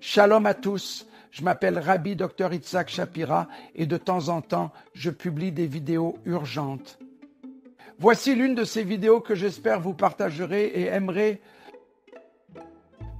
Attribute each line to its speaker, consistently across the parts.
Speaker 1: Shalom à tous, je m'appelle Rabbi Dr Itzhak Shapira et de temps en temps, je publie des vidéos urgentes. Voici l'une de ces vidéos que j'espère vous partagerez et aimerez.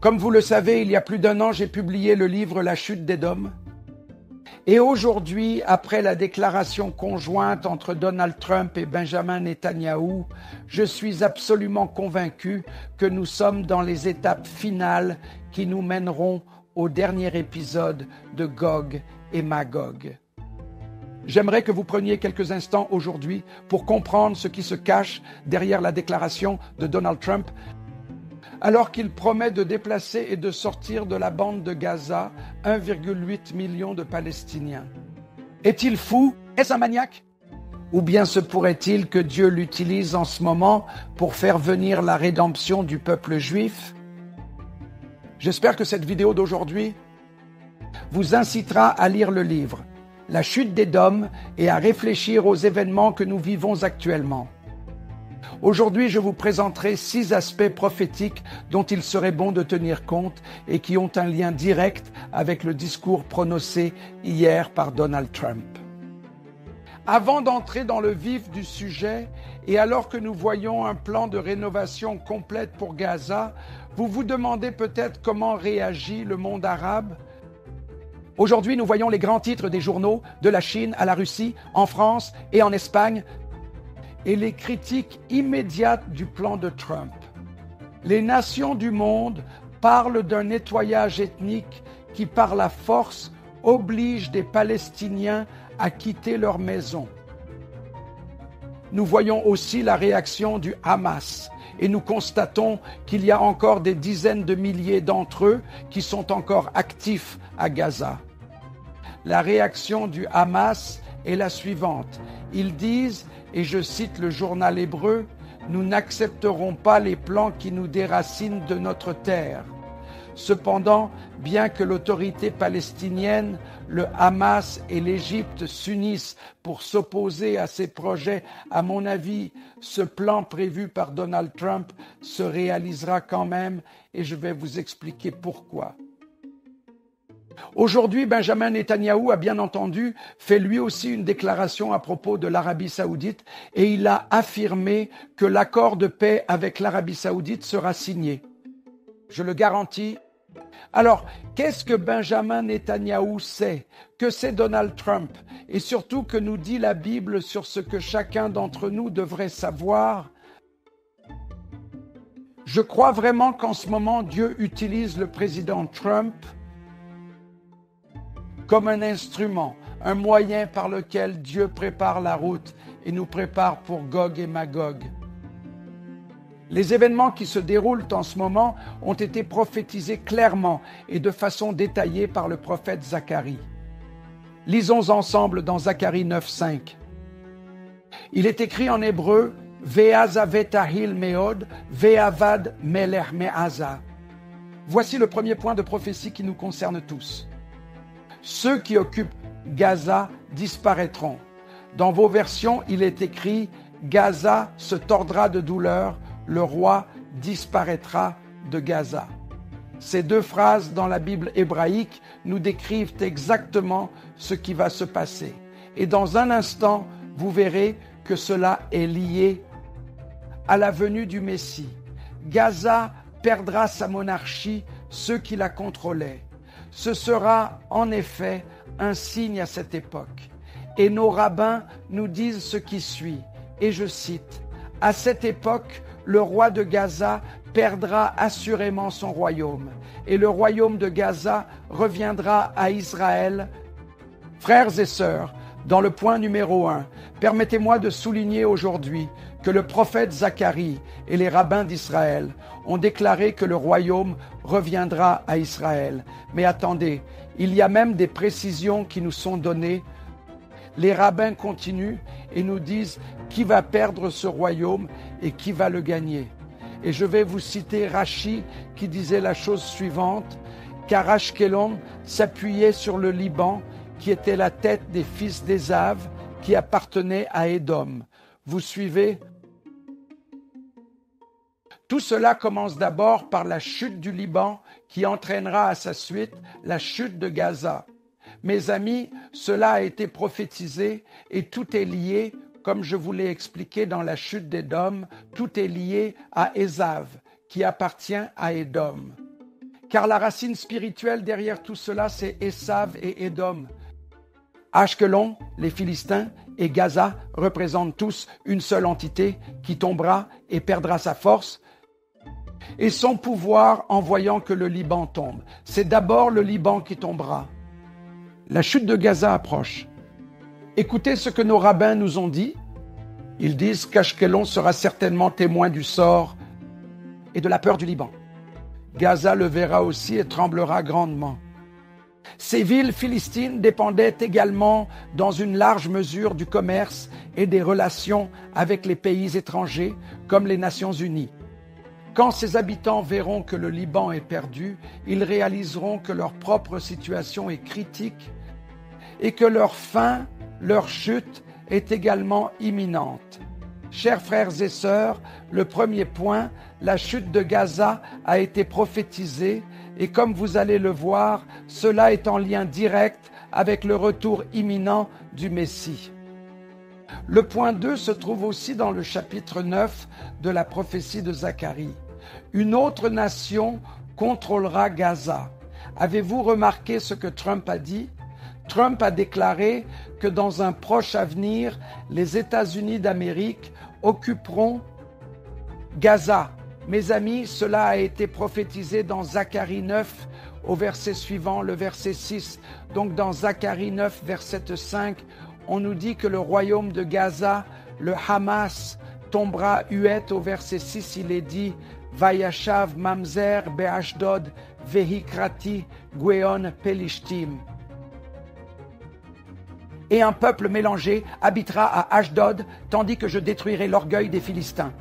Speaker 1: Comme vous le savez, il y a plus d'1 an, j'ai publié le livre La chute d'Édom. Et aujourd'hui, après la déclaration conjointe entre Donald Trump et Benjamin Netanyahou, je suis absolument convaincu que nous sommes dans les étapes finales qui nous mèneront au dernier épisode de Gog et Magog. J'aimerais que vous preniez quelques instants aujourd'hui pour comprendre ce qui se cache derrière la déclaration de Donald Trump, alors qu'il promet de déplacer et de sortir de la bande de Gaza 1,8 million de Palestiniens. Est-il fou? Est-ce un maniaque? Ou bien se pourrait-il que Dieu l'utilise en ce moment pour faire venir la rédemption du peuple juif? J'espère que cette vidéo d'aujourd'hui vous incitera à lire le livre La chute d'Édom et à réfléchir aux événements que nous vivons actuellement. Aujourd'hui, je vous présenterai 6 aspects prophétiques dont il serait bon de tenir compte et qui ont un lien direct avec le discours prononcé hier par Donald Trump. Avant d'entrer dans le vif du sujet, et alors que nous voyons un plan de rénovation complète pour Gaza, vous vous demandez peut-être comment réagit le monde arabe. Aujourd'hui, nous voyons les grands titres des journaux, de la Chine à la Russie, en France et en Espagne, et les critiques immédiates du plan de Trump. Les nations du monde parlent d'un nettoyage ethnique qui, par la force, oblige des Palestiniens à quitter leur maison. Nous voyons aussi la réaction du Hamas et nous constatons qu'il y a encore des dizaines de milliers d'entre eux qui sont encore actifs à Gaza. La réaction du Hamas est la suivante. Ils disent, et je cite le journal hébreu, « Nous n'accepterons pas les plans qui nous déracinent de notre terre ». Cependant, bien que l'autorité palestinienne, le Hamas et l'Égypte s'unissent pour s'opposer à ces projets, à mon avis, ce plan prévu par Donald Trump se réalisera quand même et je vais vous expliquer pourquoi. Aujourd'hui, Benjamin Netanyahou a bien entendu fait lui aussi une déclaration à propos de l'Arabie Saoudite et il a affirmé que l'accord de paix avec l'Arabie Saoudite sera signé. Je le garantis. Alors, qu'est-ce que Benjamin Netanyahou sait? Que c'est Donald Trump? Et surtout, que nous dit la Bible sur ce que chacun d'entre nous devrait savoir? Je crois vraiment qu'en ce moment, Dieu utilise le président Trump comme un instrument, un moyen par lequel Dieu prépare la route et nous prépare pour Gog et Magog. Les événements qui se déroulent en ce moment ont été prophétisés clairement et de façon détaillée par le prophète Zacharie. Lisons ensemble dans Zacharie 9:5. Il est écrit en hébreu « Ve'azavetahil meod, ve'avad melech me'aza ». Voici le premier point de prophétie qui nous concerne tous. Ceux qui occupent Gaza disparaîtront. Dans vos versions, il est écrit « Gaza se tordra de douleur, le roi disparaîtra de Gaza ». Ces 2 phrases dans la Bible hébraïque nous décrivent exactement ce qui va se passer. Et dans un instant, vous verrez que cela est lié à la venue du Messie. Gaza perdra sa monarchie, ceux qui la contrôlaient. Ce sera en effet un signe à cette époque. Et nos rabbins nous disent ce qui suit, et je cite, « À cette époque, le roi de Gaza perdra assurément son royaume, et le royaume de Gaza reviendra à Israël. » Frères et sœurs, dans le point numéro 1, permettez-moi de souligner aujourd'hui que le prophète Zacharie et les rabbins d'Israël ont déclaré que le royaume reviendra à Israël. Mais attendez, il y a même des précisions qui nous sont données. Les rabbins continuent et nous disent qui va perdre ce royaume et qui va le gagner. Et je vais vous citer Rashi qui disait la chose suivante, car Ashkelon s'appuyait sur le Liban qui était la tête des fils d'Ésav qui appartenait à Édom. Vous suivez? Tout cela commence d'abord par la chute du Liban qui entraînera à sa suite la chute de Gaza. Mes amis, cela a été prophétisé et tout est lié, comme je vous l'ai expliqué dans la chute d'Édom, tout est lié à Ésav, qui appartient à Édom. Car la racine spirituelle derrière tout cela, c'est Ésav et Édom. Ashkelon, les Philistins, et Gaza représentent tous une seule entité qui tombera et perdra sa force et son pouvoir en voyant que le Liban tombe. C'est d'abord le Liban qui tombera. La chute de Gaza approche. Écoutez ce que nos rabbins nous ont dit. Ils disent qu'Ashkelon sera certainement témoin du sort et de la peur du Liban. Gaza le verra aussi et tremblera grandement. Ces villes philistines dépendaient également dans une large mesure du commerce et des relations avec les pays étrangers comme les Nations Unies. Quand ces habitants verront que le Liban est perdu, ils réaliseront que leur propre situation est critique et que leur fin, leur chute est également imminente. Chers frères et sœurs, le premier point, la chute de Gaza a été prophétisée et comme vous allez le voir, cela est en lien direct avec le retour imminent du Messie. Le point 2 se trouve aussi dans le chapitre 9 de la prophétie de Zacharie. Une autre nation contrôlera Gaza. Avez-vous remarqué ce que Trump a dit? Trump a déclaré que dans un proche avenir, les États-Unis d'Amérique occuperont Gaza. Mes amis, cela a été prophétisé dans Zacharie 9 au verset suivant, le verset 6. Donc dans Zacharie 9, verset 5, on nous dit que le royaume de Gaza, le Hamas, tombera huette. Au verset 6, il est dit « Vayashav mamzer be'ashdod vehikrati gueon pelishtim » et un peuple mélangé habitera à Ashdod, tandis que je détruirai l'orgueil des Philistins.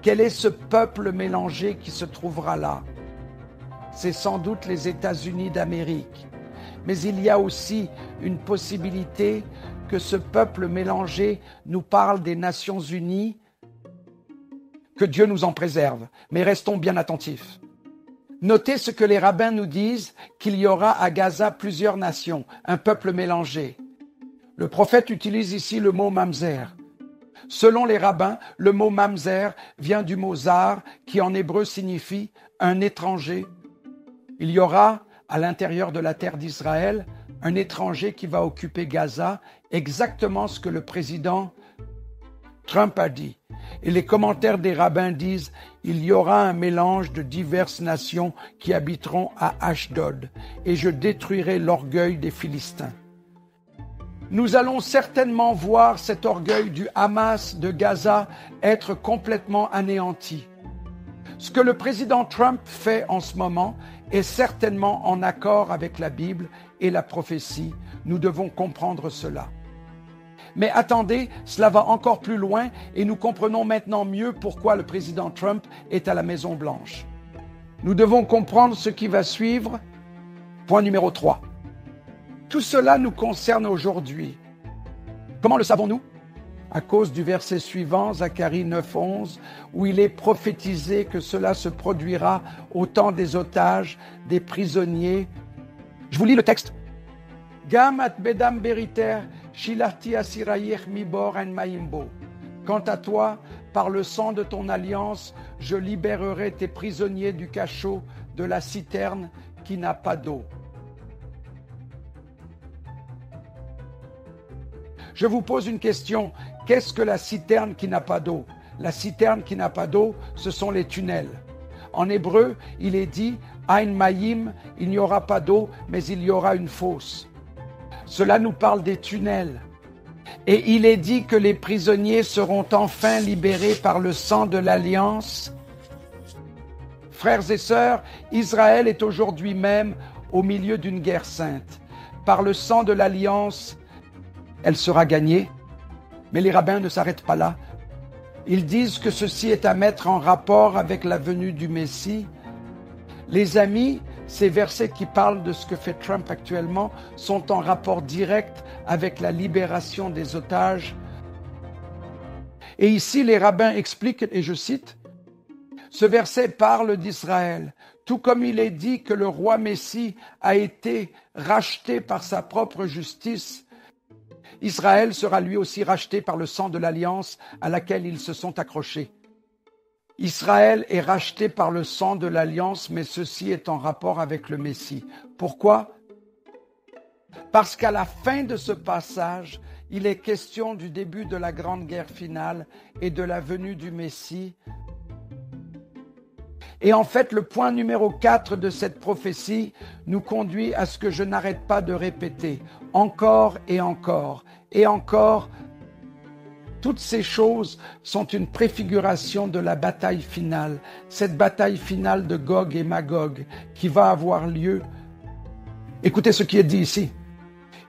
Speaker 1: Quel est ce peuple mélangé qui se trouvera là? C'est sans doute les États-Unis d'Amérique. Mais il y a aussi une possibilité que ce peuple mélangé nous parle des Nations Unies, que Dieu nous en préserve. Mais restons bien attentifs. Notez ce que les rabbins nous disent, qu'il y aura à Gaza plusieurs nations, un peuple mélangé. Le prophète utilise ici le mot mamzer. Selon les rabbins, le mot mamzer vient du mot zar, qui en hébreu signifie un étranger. Il y aura, à l'intérieur de la terre d'Israël, un étranger qui va occuper Gaza, exactement ce que le président Trump a dit. Et les commentaires des rabbins disent « Il y aura un mélange de diverses nations qui habiteront à Ashdod, et je détruirai l'orgueil des Philistins. » Nous allons certainement voir cet orgueil du Hamas de Gaza être complètement anéanti. Ce que le président Trump fait en ce moment est certainement en accord avec la Bible et la prophétie. Nous devons comprendre cela. Mais attendez, cela va encore plus loin et nous comprenons maintenant mieux pourquoi le président Trump est à la Maison-Blanche. Nous devons comprendre ce qui va suivre. Point numéro 3. Tout cela nous concerne aujourd'hui. Comment le savons-nous? À cause du verset suivant, Zacharie 9:11, où il est prophétisé que cela se produira au temps des otages, des prisonniers. Je vous lis le texte. Gam at bedam beriter, shilati asirayech mibor en maimbo. Quant à toi, par le sang de ton alliance, je libérerai tes prisonniers du cachot de la citerne qui n'a pas d'eau. Je vous pose une question. Qu'est-ce que la citerne qui n'a pas d'eau? La citerne qui n'a pas d'eau, ce sont les tunnels. En hébreu, il est dit « Ein Mayim », il n'y aura pas d'eau, mais il y aura une fosse. Cela nous parle des tunnels. Et il est dit que les prisonniers seront enfin libérés par le sang de l'Alliance. Frères et sœurs, Israël est aujourd'hui même au milieu d'une guerre sainte. Par le sang de l'Alliance, elle sera gagnée. Mais les rabbins ne s'arrêtent pas là. Ils disent que ceci est à mettre en rapport avec la venue du Messie. Les amis, ces versets qui parlent de ce que fait Trump actuellement sont en rapport direct avec la libération des otages. Et ici, les rabbins expliquent, et je cite, Ce verset parle d'Israël, tout comme il est dit que le roi Messie a été racheté par sa propre justice. Israël sera lui aussi racheté par le sang de l'alliance à laquelle ils se sont accrochés. Israël est racheté par le sang de l'alliance, mais ceci est en rapport avec le Messie. Pourquoi? Parce qu'à la fin de ce passage, il est question du début de la grande guerre finale et de la venue du Messie. Et en fait, le point numéro 4 de cette prophétie nous conduit à ce que je n'arrête pas de répéter, encore et encore, et encore. Toutes ces choses sont une préfiguration de la bataille finale, cette bataille finale de Gog et Magog qui va avoir lieu. Écoutez ce qui est dit ici.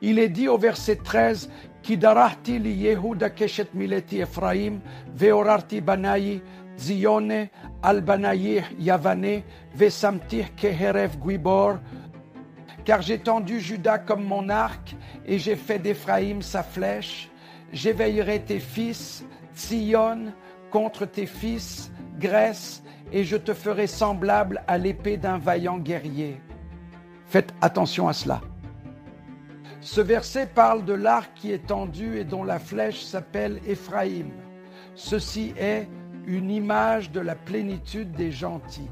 Speaker 1: Il est dit au verset 13, « Kidarahti li Yehuda keshet mileti Ephraim, veorarti banayi, Zione al-Banayih Yavane, Vesamtih Keheref Guibor, car j'ai tendu Juda comme mon arc, et j'ai fait d'Éphraïm sa flèche. J'éveillerai tes fils, Sion, contre tes fils, Grèce, et je te ferai semblable à l'épée d'un vaillant guerrier. » Faites attention à cela. Ce verset parle de l'arc qui est tendu et dont la flèche s'appelle Éphraïm. Ceci est une image de la plénitude des gentils.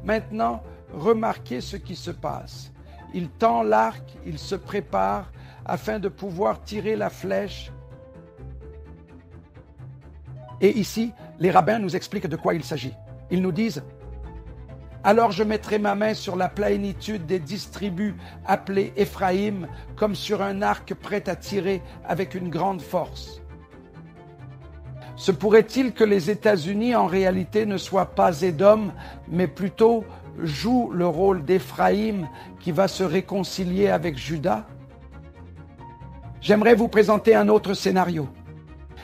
Speaker 1: Maintenant, remarquez ce qui se passe. Il tend l'arc, il se prépare afin de pouvoir tirer la flèche. Et ici, les rabbins nous expliquent de quoi il s'agit. Ils nous disent « Alors je mettrai ma main sur la plénitude des 10 tribus appelées Éphraïm, comme sur un arc prêt à tirer avec une grande force. » Se pourrait-il que les États-Unis en réalité ne soient pas Édom, mais plutôt jouent le rôle d'Éphraïm qui va se réconcilier avec Juda? J'aimerais vous présenter un autre scénario.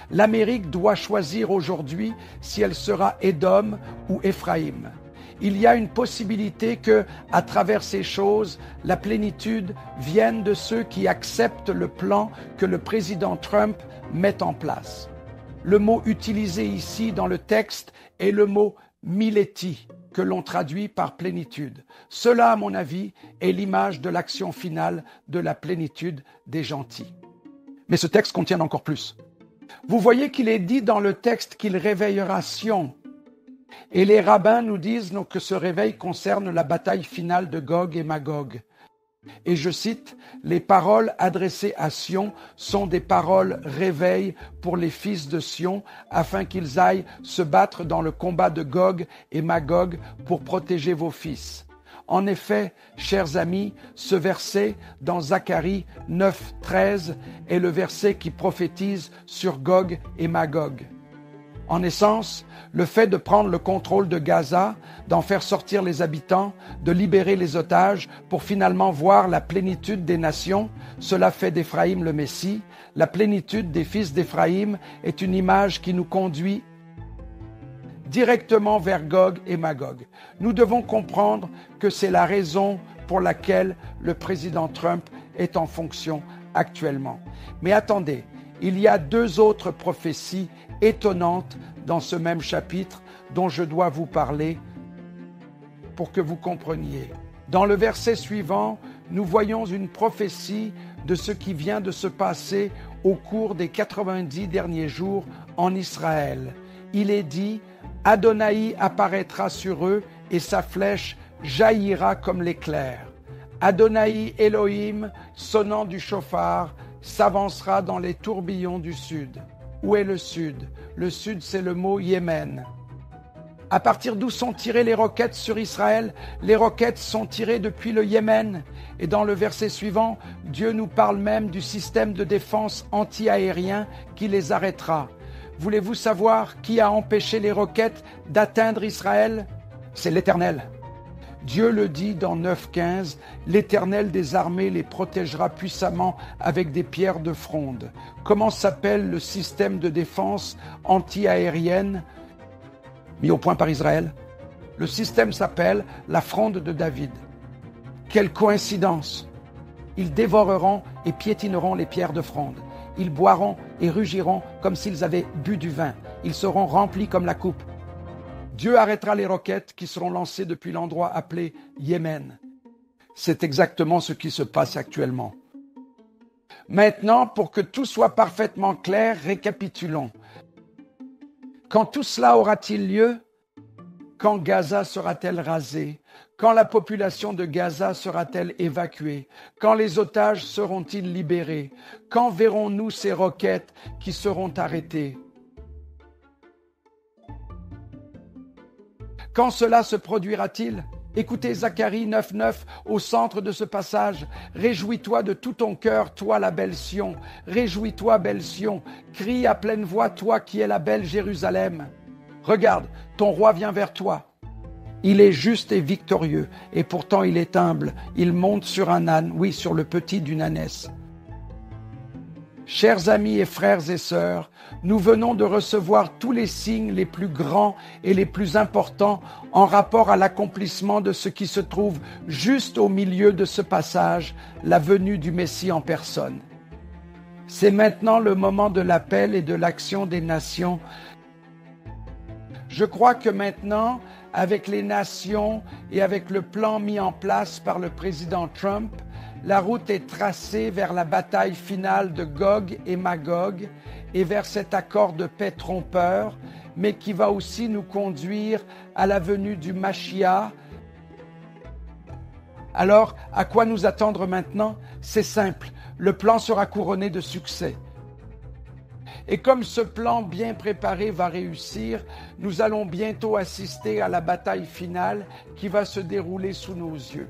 Speaker 1: L'Amérique doit choisir aujourd'hui si elle sera Édom ou Éphraïm. Il y a une possibilité que, à travers ces choses, la plénitude vienne de ceux qui acceptent le plan que le président Trump met en place. Le mot utilisé ici dans le texte est le mot « mileti » que l'on traduit par plénitude. Cela, à mon avis, est l'image de l'action finale de la plénitude des gentils. Mais ce texte contient encore plus. Vous voyez qu'il est dit dans le texte qu'il réveillera Sion. Et les rabbins nous disent donc que ce réveil concerne la bataille finale de Gog et Magog. Et je cite, « Les paroles adressées à Sion sont des paroles réveil pour les fils de Sion, afin qu'ils aillent se battre dans le combat de Gog et Magog pour protéger vos fils. » En effet, chers amis, ce verset dans Zacharie 9, 13 est le verset qui prophétise sur Gog et Magog. En essence, le fait de prendre le contrôle de Gaza, d'en faire sortir les habitants, de libérer les otages pour finalement voir la plénitude des nations, cela fait d'Éphraïm le Messie. La plénitude des fils d'Éphraïm est une image qui nous conduit directement vers Gog et Magog. Nous devons comprendre que c'est la raison pour laquelle le président Trump est en fonction actuellement. Mais attendez, il y a 2 autres prophéties étonnantes dans ce même chapitre dont je dois vous parler pour que vous compreniez. Dans le verset suivant, nous voyons une prophétie de ce qui vient de se passer au cours des 90 derniers jours en Israël. Il est dit « Adonai apparaîtra sur eux et sa flèche jaillira comme l'éclair. Adonai Elohim, sonnant du chauffard, s'avancera dans les tourbillons du sud. » Où est le sud? Le sud, c'est le mot Yémen. À partir d'où sont tirées les roquettes sur Israël? Les roquettes sont tirées depuis le Yémen. Et dans le verset suivant, Dieu nous parle même du système de défense anti-aérien qui les arrêtera. Voulez-vous savoir qui a empêché les roquettes d'atteindre Israël? C'est l'Éternel. Dieu le dit dans 9.15, « L'Éternel des armées les protégera puissamment avec des pierres de fronde. » Comment s'appelle le système de défense anti-aérienne mis au point par Israël? Le système s'appelle la fronde de David. Quelle coïncidence! Ils dévoreront et piétineront les pierres de fronde. Ils boiront et rugiront comme s'ils avaient bu du vin. Ils seront remplis comme la coupe. Dieu arrêtera les roquettes qui seront lancées depuis l'endroit appelé Yémen. C'est exactement ce qui se passe actuellement. Maintenant, pour que tout soit parfaitement clair, récapitulons. Quand tout cela aura-t-il lieu? Quand Gaza sera-t-elle rasée? Quand la population de Gaza sera-t-elle évacuée? Quand les otages seront-ils libérés? Quand verrons-nous ces roquettes qui seront arrêtées? Quand cela se produira-t-il? Écoutez Zacharie 9.9 au centre de ce passage. Réjouis-toi de tout ton cœur, toi la belle Sion. Réjouis-toi, belle Sion. Crie à pleine voix, toi qui es la belle Jérusalem. Regarde, ton roi vient vers toi. Il est juste et victorieux, et pourtant il est humble. Il monte sur un âne, oui, sur le petit d'une ânesse. Chers amis et frères et sœurs, nous venons de recevoir tous les signes les plus grands et les plus importants en rapport à l'accomplissement de ce qui se trouve juste au milieu de ce passage, la venue du Messie en personne. C'est maintenant le moment de l'appel et de l'action des nations. Je crois que maintenant, avec les nations et avec le plan mis en place par le président Trump, la route est tracée vers la bataille finale de Gog et Magog et vers cet accord de paix trompeur, mais qui va aussi nous conduire à la venue du Mashiach. Alors, à quoi nous attendre maintenant? C'est simple, le plan sera couronné de succès. Et comme ce plan bien préparé va réussir, nous allons bientôt assister à la bataille finale qui va se dérouler sous nos yeux.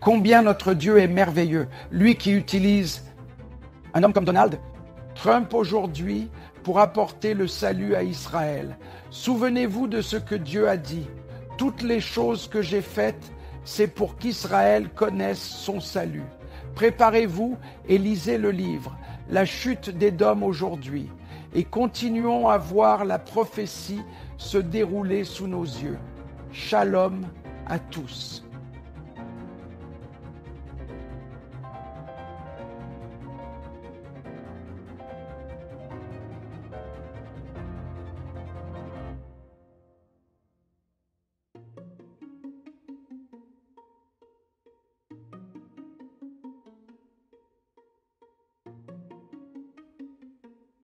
Speaker 1: Combien notre Dieu est merveilleux, lui qui utilise un homme comme Donald Trump aujourd'hui pour apporter le salut à Israël. Souvenez-vous de ce que Dieu a dit. Toutes les choses que j'ai faites, c'est pour qu'Israël connaisse son salut. Préparez-vous et lisez le livre, La chute d'Édom aujourd'hui, et continuons à voir la prophétie se dérouler sous nos yeux. Shalom à tous.